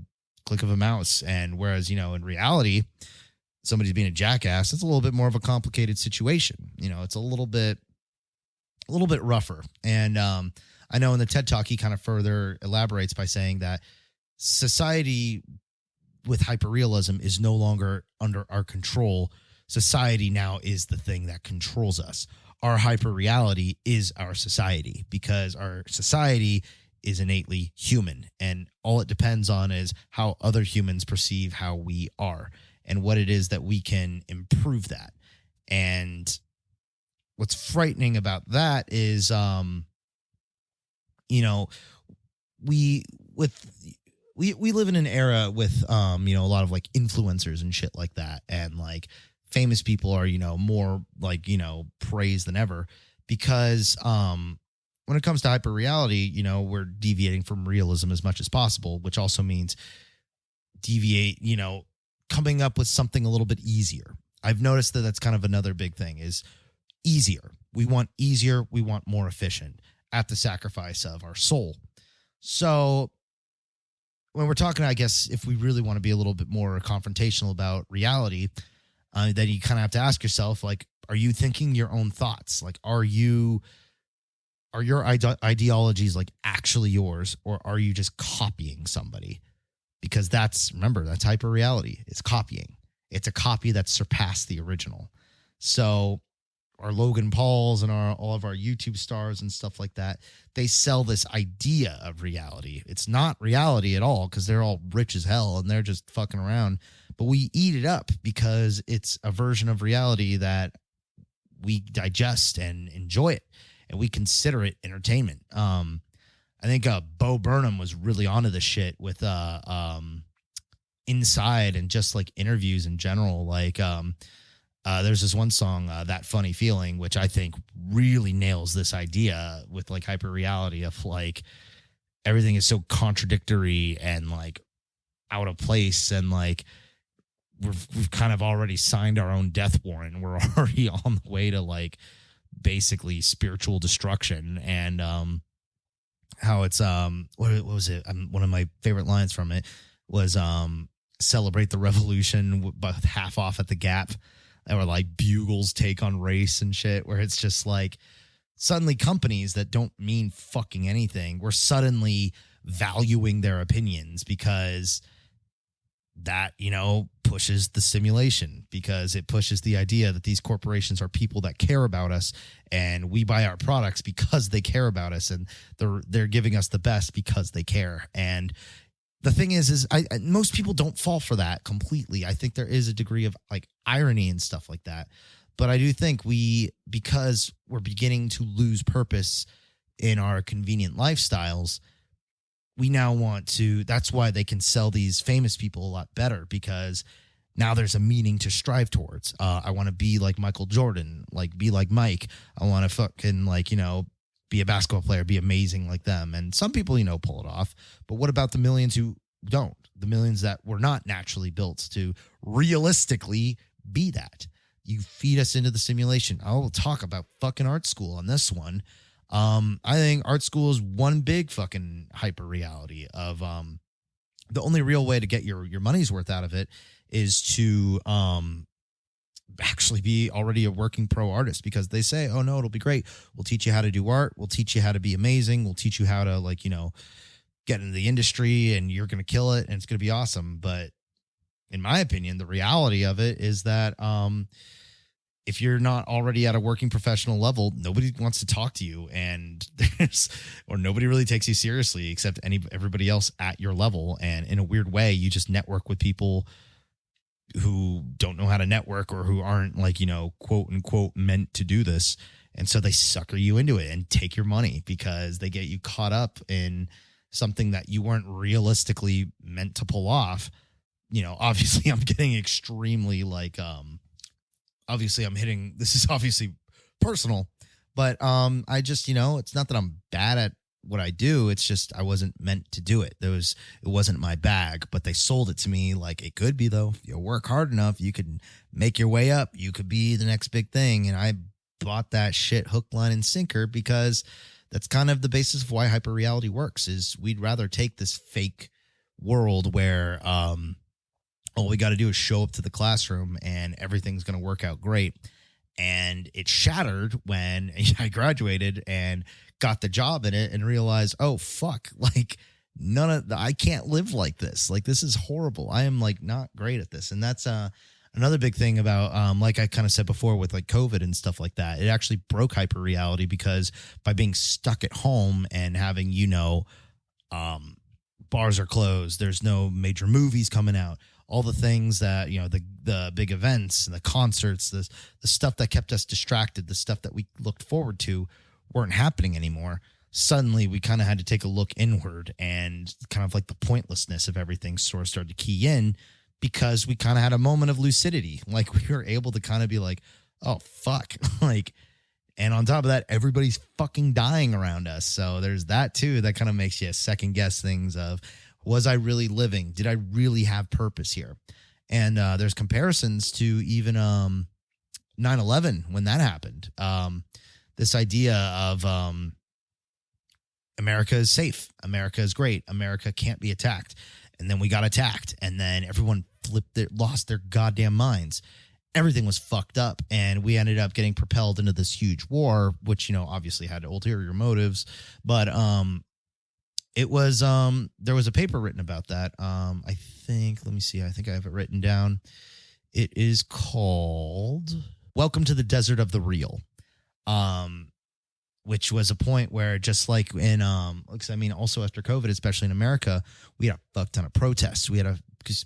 mouse. And whereas, in reality, somebody's being a jackass, it's a little bit more of a complicated situation. It's a little bit rougher. And I know in the TED Talk, he kind of further elaborates by saying that society with hyperrealism is no longer under our control. Society now is the thing that controls us. Our hyperreality is our society, because our society is innately human, and all it depends on is how other humans perceive how we are and what it is that we can improve that. And what's frightening about that is, we live in an era with, a lot of like influencers and shit like that. And like famous people are, more like, praised than ever, because, when it comes to hyperreality, we're deviating from realism as much as possible, which also means coming up with something a little bit easier. I've noticed that that's kind of another big thing is easier. We want easier. We want more efficient at the sacrifice of our soul. So when we're talking, I guess, if we really want to be a little bit more confrontational about reality, then you kind of have to ask yourself, like, are you thinking your own thoughts? Like, are your ideologies like actually yours, or are you just copying somebody? Because that's hyperreality. It's copying. It's a copy that surpassed the original. So our Logan Pauls and all of our YouTube stars and stuff like that, they sell this idea of reality. It's not reality at all, because they're all rich as hell and they're just fucking around. But we eat it up because it's a version of reality that we digest and enjoy it, and we consider it entertainment. I think Bo Burnham was really onto this shit with Inside and just like interviews in general. Like there's this one song, That Funny Feeling, which I think really nails this idea with like hyperreality of like everything is so contradictory and like out of place, and like we've kind of already signed our own death warrant. We're already on the way to like basically spiritual destruction. And how it's what was it? One of my favorite lines from it was celebrate the revolution but half off at the Gap, or like Bugle's take on race and shit, where it's just like suddenly companies that don't mean fucking anything, we're suddenly valuing their opinions, because that, pushes the simulation, because it pushes the idea that these corporations are people that care about us, and we buy our products because they care about us, and they're giving us the best because they care. And the thing is most people don't fall for that completely. I think there is a degree of like irony and stuff like that. But I do think because we're beginning to lose purpose in our convenient lifestyles, we now want to, that's why they can sell these famous people a lot better, because now there's a meaning to strive towards. I want to be like Michael Jordan, be like Mike. I want to fucking be a basketball player, be amazing like them. And some people, pull it off. But what about the millions who don't? The millions that were not naturally built to realistically be that. You feed us into the simulation. I will talk about fucking art school on this one. I think art school is one big fucking hyper reality of the only real way to get your money's worth out of it is to actually be already a working pro artist, because they say, oh no, it'll be great. We'll teach you how to do art. We'll teach you how to be amazing. We'll teach you how to get into the industry, and you're going to kill it, and it's going to be awesome. But in my opinion, the reality of it is that if you're not already at a working professional level, nobody wants to talk to you, and nobody really takes you seriously except everybody else at your level. And in a weird way, you just network with people who don't know how to network, or who aren't quote unquote meant to do this. And so they sucker you into it and take your money, because they get you caught up in something that you weren't realistically meant to pull off. Obviously I'm getting extremely obviously I'm hitting, this is obviously personal, but I just, it's not that I'm bad at what I do. It's just, I wasn't meant to do it. It wasn't my bag, but they sold it to me like it could be, though. If you work hard enough, you could make your way up. You could be the next big thing. And I bought that shit hook, line, and sinker, because that's kind of the basis of why hyperreality works. Is we'd rather take this fake world where, all we got to do is show up to the classroom and everything's going to work out great. And it shattered when I graduated and got the job in it and realized, oh, fuck, I can't live like this. This is horrible. I am not great at this. And that's another big thing about, like I kind of said before with COVID and stuff like that, it actually broke hyperreality, because by being stuck at home and having, bars are closed, there's no major movies coming out, all the things that, the big events and the concerts, the stuff that kept us distracted, the stuff that we looked forward to weren't happening anymore. Suddenly we kind of had to take a look inward, and kind of the pointlessness of everything sort of started to key in, because we kind of had a moment of lucidity. We were able to kind of be like, oh, fuck. And on top of that, everybody's fucking dying around us. So there's that too. That kind of makes you second guess things of, was I really living? Did I really have purpose here? And there's comparisons to even 9/11 when that happened. This idea of America is safe. America is great. America can't be attacked. And then we got attacked. And then everyone lost their goddamn minds. Everything was fucked up. And we ended up getting propelled into this huge war, which, obviously had ulterior motives. But it was, there was a paper written about that. I think I have it written down. It is called Welcome to the Desert of the Real. Which was a point where, just like in, also after COVID, especially in America, we had a fuck ton of protests. Because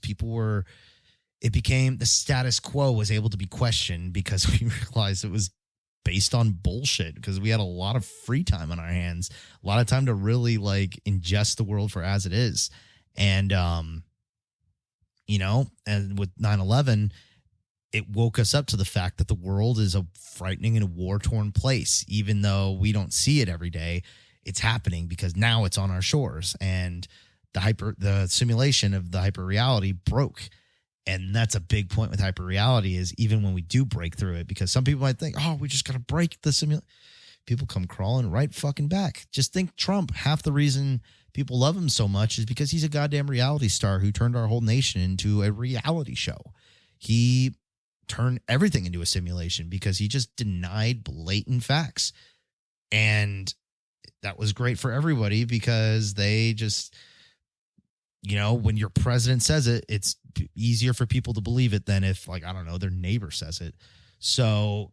it became, the status quo was able to be questioned, because we realized it was based on bullshit, because we had a lot of free time on our hands, a lot of time to really ingest the world for as it is. And, and with 9/11, it woke us up to the fact that the world is a frightening and a war-torn place. Even though we don't see it every day, it's happening, because now it's on our shores, and the simulation of the hyperreality broke. And that's a big point with hyperreality, is even when we do break through it, because some people might think, oh, we just got to break the simulation. People come crawling right fucking back. Just think Trump. Half the reason people love him so much is because he's a goddamn reality star who turned our whole nation into a reality show. He turned everything into a simulation because he just denied blatant facts. And that was great for everybody because they just, when your president says it, it's easier for people to believe it than if, like, I don't know, their neighbor says it. So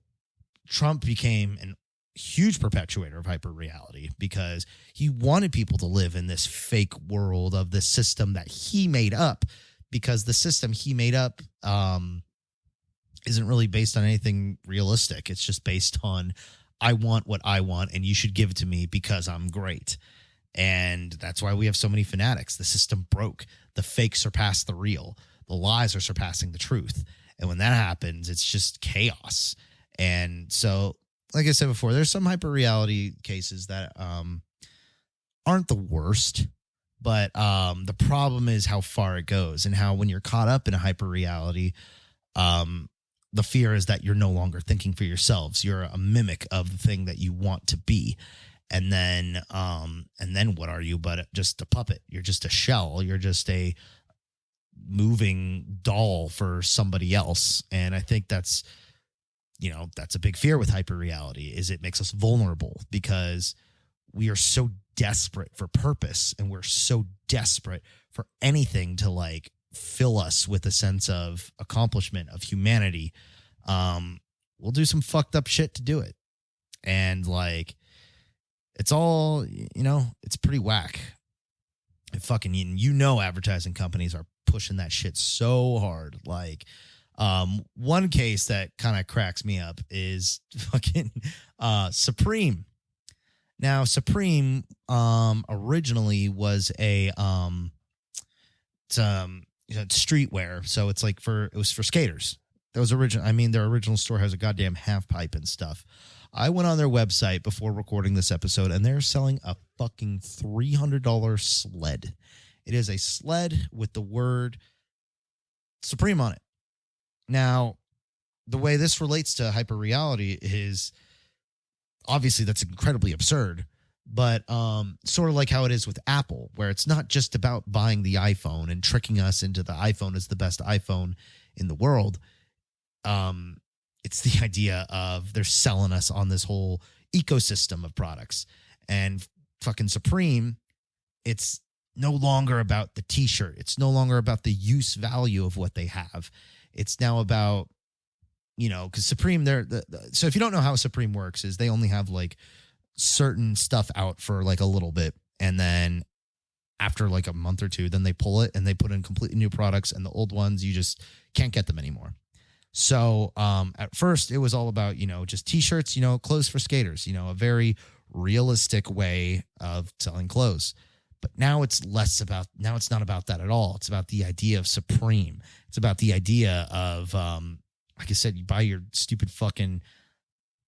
Trump became an huge perpetuator of hyperreality because he wanted people to live in this fake world of this system that he made up, because the system he made up isn't really based on anything realistic. It's just based on, I want what I want and you should give it to me because I'm great. And that's why we have so many fanatics. The system broke. The fake surpassed the real. The lies are surpassing the truth. And when that happens, it's just chaos. And so, like I said before, there's some hyperreality cases that aren't the worst, but the problem is how far it goes and how when you're caught up in a hyperreality, the fear is that you're no longer thinking for yourselves. You're a mimic of the thing that you want to be. And then what are you but just a puppet? You're just a shell. You're just a moving doll for somebody else. And I think that's a big fear with hyperreality, is it makes us vulnerable because we are so desperate for purpose and we're so desperate for anything to like fill us with a sense of accomplishment, of humanity. We'll do some fucked up shit to do it. And like, it's all, it's pretty whack. And fucking, advertising companies are pushing that shit so hard. Like, one case that kind of cracks me up is fucking Supreme. Now, Supreme originally was a streetwear, so it's like it was for skaters. That was original. I mean, their original store has a goddamn half pipe and stuff. I went on their website before recording this episode, and they're selling a fucking $300 sled. It is a sled with the word Supreme on it. Now, the way this relates to hyperreality is obviously that's incredibly absurd, but sort of like how it is with Apple, where it's not just about buying the iPhone and tricking us into the iPhone is the best iPhone in the world. It's the idea of they're selling us on this whole ecosystem of products. And fucking Supreme, it's no longer about the t-shirt. It's no longer about the use value of what they have. It's now about, because Supreme, so if you don't know how Supreme works, is they only have like certain stuff out for like a little bit. And then after like a month or two, then they pull it and they put in completely new products, and the old ones, you just can't get them anymore. So at first it was all about, just t-shirts, clothes for skaters, a very realistic way of selling clothes. But now it's not about that at all. It's about the idea of Supreme. It's about the idea of, like I said, you buy your stupid fucking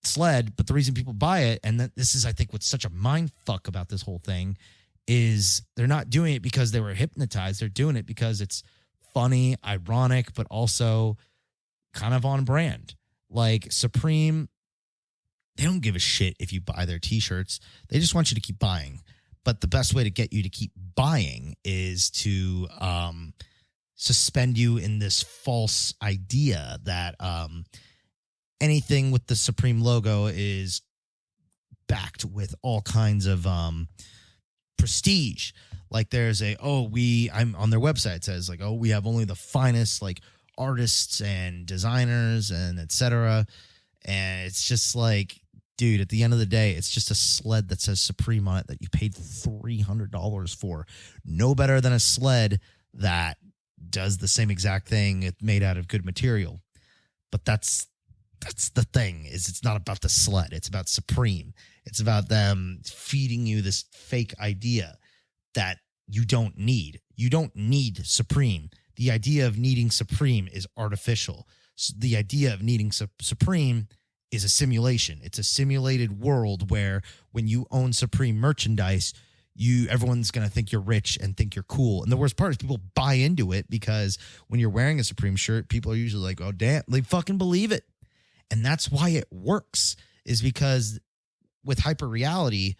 sled, but the reason people buy it, and this is, I think, what's such a mind fuck about this whole thing, is they're not doing it because they were hypnotized. They're doing it because it's funny, ironic, but also kind of on brand. Like Supreme, they don't give a shit if you buy their t-shirts. They just want you to keep buying. But the best way to get you to keep buying is to suspend you in this false idea that anything with the Supreme logo is backed with all kinds of prestige. Like there's I'm on their website, it says like, we have only the finest like artists and designers and etc. And it's just like, dude, at the end of the day, it's just a sled that says Supreme on it that you paid $300 for. No better than a sled that does the same exact thing. It's made out of good material. But that's the thing, is it's not about the sled. It's about Supreme. It's about them feeding you this fake idea that you don't need. You don't need Supreme. The idea of needing Supreme is artificial. So the idea of needing Supreme is a simulation. It's a simulated world where when you own Supreme merchandise, everyone's going to think you're rich and think you're cool. And the worst part is people buy into it because when you're wearing a Supreme shirt, people are usually like, oh, damn, they fucking believe it. And that's why it works, is because with hyperreality,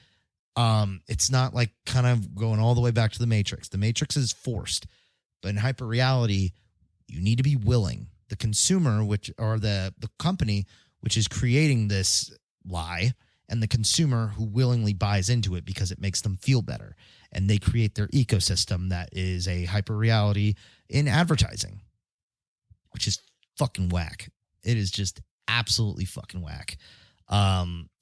it's not like kind of going all the way back to the Matrix. The Matrix is forced. But in hyperreality, you need to be willing. The consumer, the company, which is creating this lie and the consumer who willingly buys into it because it makes them feel better. And they create their ecosystem that is a hyper reality in advertising, which is fucking whack. It is just absolutely fucking whack.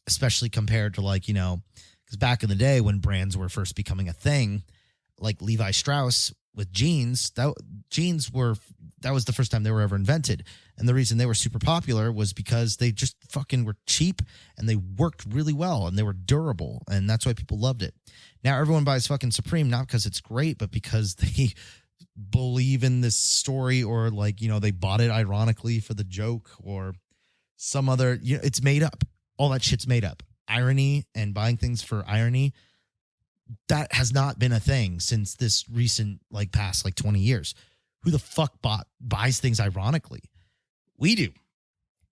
Especially compared to like, because back in the day when brands were first becoming a thing, like Levi Strauss with jeans, that was the first time they were ever invented. And the reason they were super popular was because they just fucking were cheap and they worked really well and they were durable. And that's why people loved it. Now everyone buys fucking Supreme, not because it's great, but because they believe in this story, or like, they bought it ironically for the joke or some other, it's made up. All that shit's made up. Irony and buying things for irony, that has not been a thing since this recent, like, past, like, 20 years. Who the fuck buys things ironically? We do.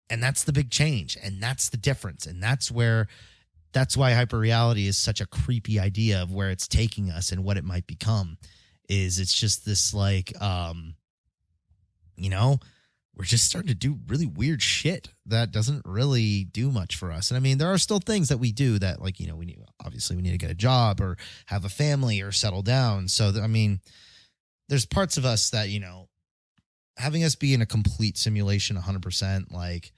And that's the big change. And that's the difference. And that's why hyperreality is such a creepy idea of where it's taking us and what it might become. Is it's just this, like, we're just starting to do really weird shit that doesn't really do much for us. And I mean, there are still things that we do that, like, we need to get a job or have a family or settle down. So, there's parts of us that, having us be in a complete simulation 100%, like,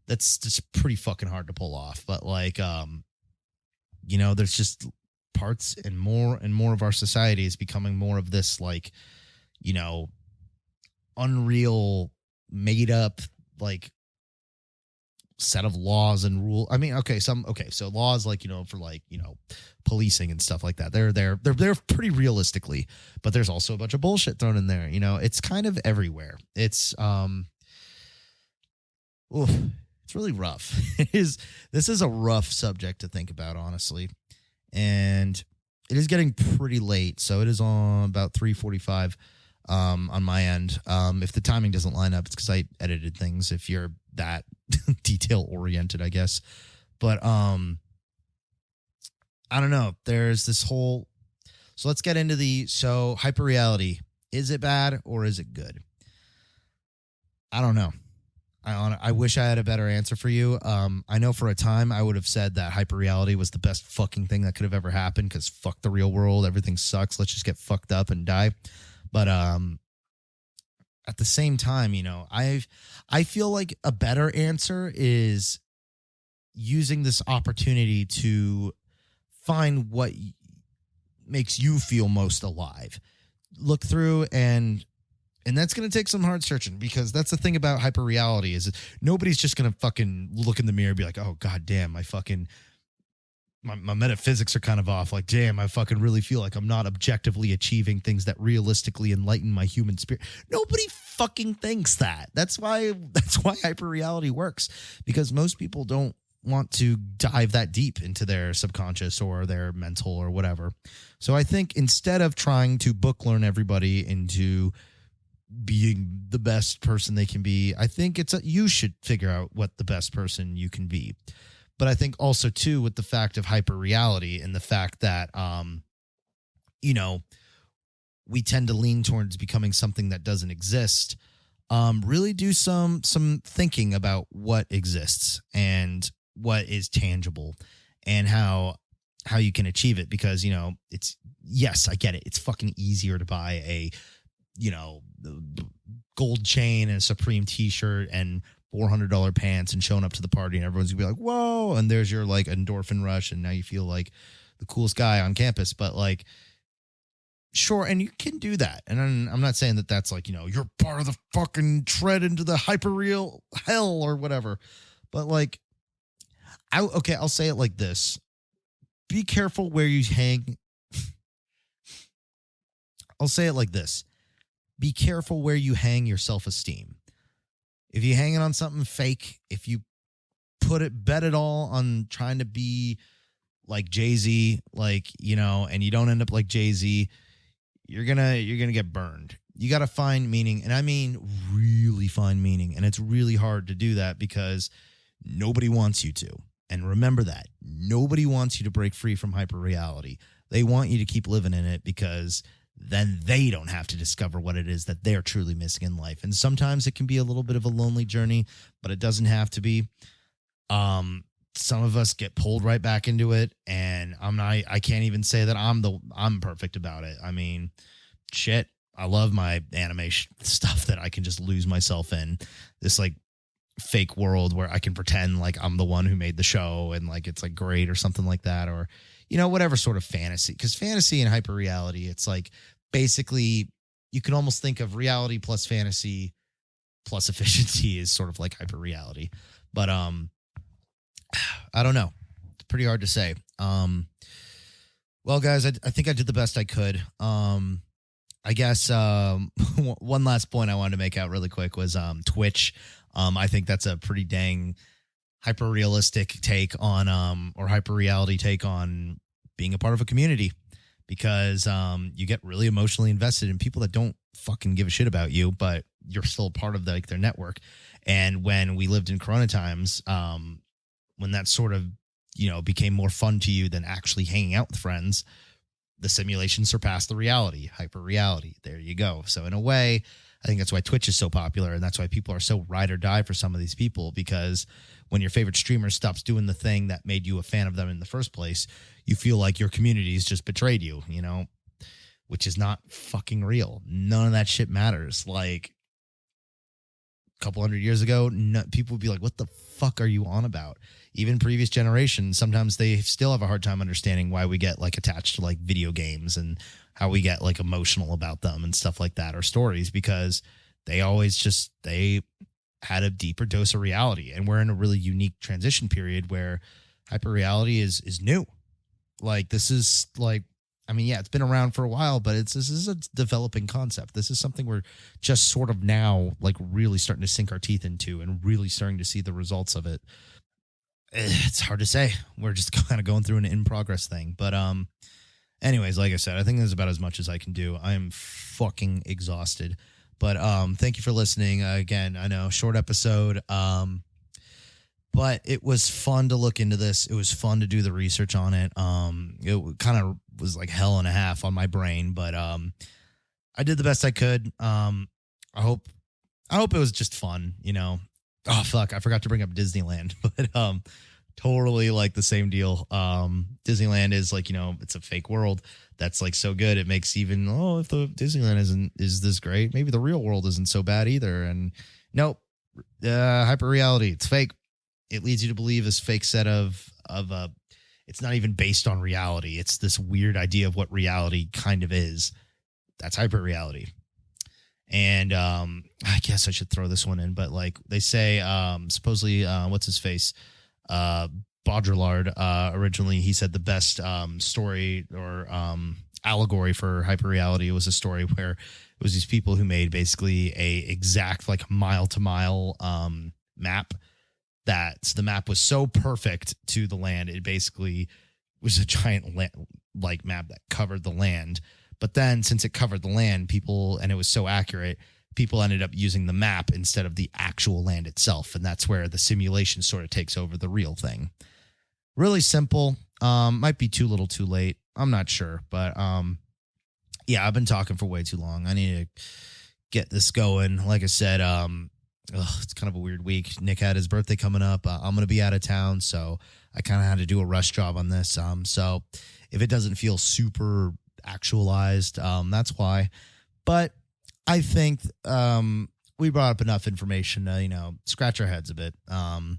that's just pretty fucking hard to pull off. But like, there's just parts and more of our society is becoming more of this, like, unreal, made up, like, set of laws and rule. I mean, so laws, like, for, like, policing and stuff like that. They're pretty realistically, but there's also a bunch of bullshit thrown in there. It's kind of everywhere. It's it's really rough. This is a rough subject to think about, honestly. And it is getting pretty late, so it is on about 3:45 on my end. If the timing doesn't line up, it's because I edited things. If you're that detail oriented, I guess. But I don't know. There's this whole. So let's get into hyperreality. Is it bad or is it good? I don't know. I wish I had a better answer for you. I know for a time I would have said that hyperreality was the best fucking thing that could have ever happened because fuck the real world. Everything sucks. Let's just get fucked up and die. But at the same time, I feel like a better answer is using this opportunity to find what makes you feel most alive. Look through and that's going to take some hard searching, because that's the thing about hyperreality is nobody's just going to fucking look in the mirror and be like, oh, God damn, my metaphysics are kind of off. Like, damn, I fucking really feel like I'm not objectively achieving things that realistically enlighten my human spirit. Nobody fucking thinks that. That's why hyperreality works, because most people don't want to dive that deep into their subconscious or their mental or whatever. So I think instead of trying to book learn everybody into being the best person they can be, I think you should figure out what the best person you can be. But I think also, too, with the fact of hyperreality and the fact that, we tend to lean towards becoming something that doesn't exist, really do some thinking about what exists and what is tangible and how you can achieve it. Because, yes, I get it. It's fucking easier to buy a, gold chain and a Supreme t-shirt and $400 pants and showing up to the party and everyone's gonna be like, whoa, and there's your like endorphin rush and now you feel like the coolest guy on campus. But like, sure, and you can do that, and I'm not saying that that's like, you're part of the fucking tread into the hyperreal hell or whatever, but like, I'll say it like this: be careful where you hang. I'll say it like this: be careful where you hang your self-esteem. If you hang it on something fake, if you bet it all on trying to be like Jay-Z, like, and you don't end up like Jay-Z, you're gonna get burned. You got to find meaning, and I mean really find meaning, and it's really hard to do that because nobody wants you to. And remember that. Nobody wants you to break free from hyperreality. They want you to keep living in it because then they don't have to discover what it is that they're truly missing in life. And sometimes it can be a little bit of a lonely journey, but it doesn't have to be. some of us get pulled right back into it, and I can't even say that I'm perfect about it. I mean, shit, I love my animation stuff that I can just lose myself in this like fake world where I can pretend like I'm the one who made the show and like it's like great or something like that, or whatever sort of fantasy, because fantasy and hyper reality, it's like basically you can almost think of reality plus fantasy plus efficiency is sort of like hyper reality. But I don't know. It's pretty hard to say. Well, guys, I think I did the best I could. I guess one last point I wanted to make out really quick was Twitch. I think that's a pretty dang hyper realistic take on or hyper reality take on being a part of a community, because you get really emotionally invested in people that don't fucking give a shit about you, but you're still part of their network. And when we lived in Corona times, when that sort of became more fun to you than actually hanging out with friends, the simulation surpassed the reality. Hyper reality. There you go. So in a way, I think that's why Twitch is so popular, and that's why people are so ride or die for some of these people, because when your favorite streamer stops doing the thing that made you a fan of them in the first place, you feel like your community's just betrayed you, which is not fucking real. None of that shit matters. Like a couple hundred years ago, people would be like, what the fuck are you on about? Even previous generations, sometimes they still have a hard time understanding why we get like attached to like video games and how we get like emotional about them and stuff like that, or stories, because they had a deeper dose of reality. And we're in a really unique transition period where hyper reality is new. Like this is like, I mean, yeah, it's been around for a while, but this is a developing concept. This is something we're just sort of now like really starting to sink our teeth into and really starting to see the results of it. It's hard to say. We're just kind of going through an in progress thing. But anyways, like I said, I think this is about as much as I can do. I am fucking exhausted. But thank you for listening. Again, I know, short episode. But it was fun to look into this. It was fun to do the research on it. It kind of was like hell and a half on my brain, but I did the best I could. I hope it was just fun, Oh fuck, I forgot to bring up Disneyland, but totally like the same deal. Disneyland is like, it's a fake world that's like so good it makes even if the Disneyland is this great, maybe the real world isn't so bad either. And nope, hyper reality, it's fake. It leads you to believe this fake set of it's not even based on reality. It's this weird idea of what reality kind of is. That's hyper reality. And I guess I should throw this one in, but like they say, supposedly, what's his face? Baudrillard, originally, he said the best story or allegory for hyperreality was a story where it was these people who made basically a exact like mile to mile map. So the map was so perfect to the land, it basically was a giant like map that covered the land. But then since it covered the land, and it was so accurate, people ended up using the map instead of the actual land itself. And that's where the simulation sort of takes over the real thing. Really simple. Might be too little too late. I'm not sure. But yeah, I've been talking for way too long. I need to get this going. Like I said, it's kind of a weird week. Nick had his birthday coming up. I'm going to be out of town, so I kind of had to do a rush job on this. So if it doesn't feel super actualized, that's why. But I think we brought up enough information to scratch our heads a bit. Who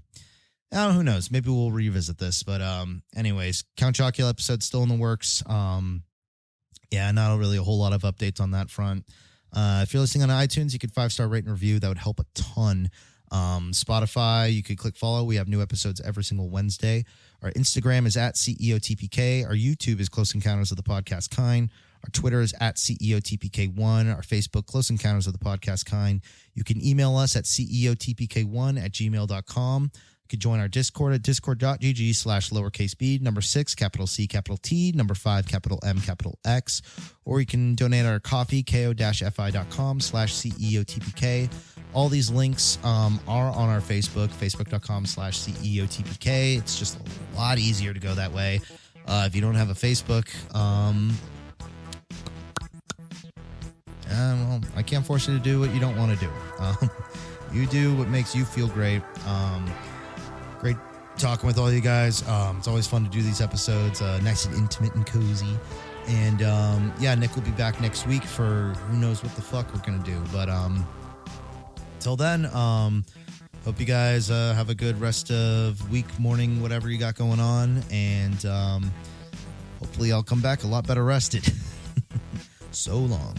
knows, maybe we'll revisit this, but anyways, Count Chocula episode still in the works. Yeah, not really a whole lot of updates on that front. If you're listening on iTunes, you could 5-star rate and review. That would help a ton. Spotify, you could click follow. We have new episodes every single Wednesday. Our Instagram is at CEOTPK. Our YouTube is Close Encounters of the Podcast Kind. Our Twitter is at CEOTPK1. Our Facebook, Close Encounters of the Podcast Kind. You can email us at ceotpk1@gmail.com. You could join our Discord at discord.gg/lowercase b, number 6, capital C, capital T, number 5, capital M, capital X. Or you can donate our coffee, ko-fi.com/CEOTPK. All these links are on our Facebook, facebook.com/CEOTPK. It's just a lot easier to go that way. If you don't have a Facebook, well, I can't force you to do what you don't want to do. You do what makes you feel great. Great talking with all you guys. It's always fun to do these episodes, nice and intimate and cozy. And yeah, Nick will be back next week for who knows what the fuck we're gonna do. But till then, hope you guys have a good rest of week, morning, whatever you got going on, and hopefully I'll come back a lot better rested. So long.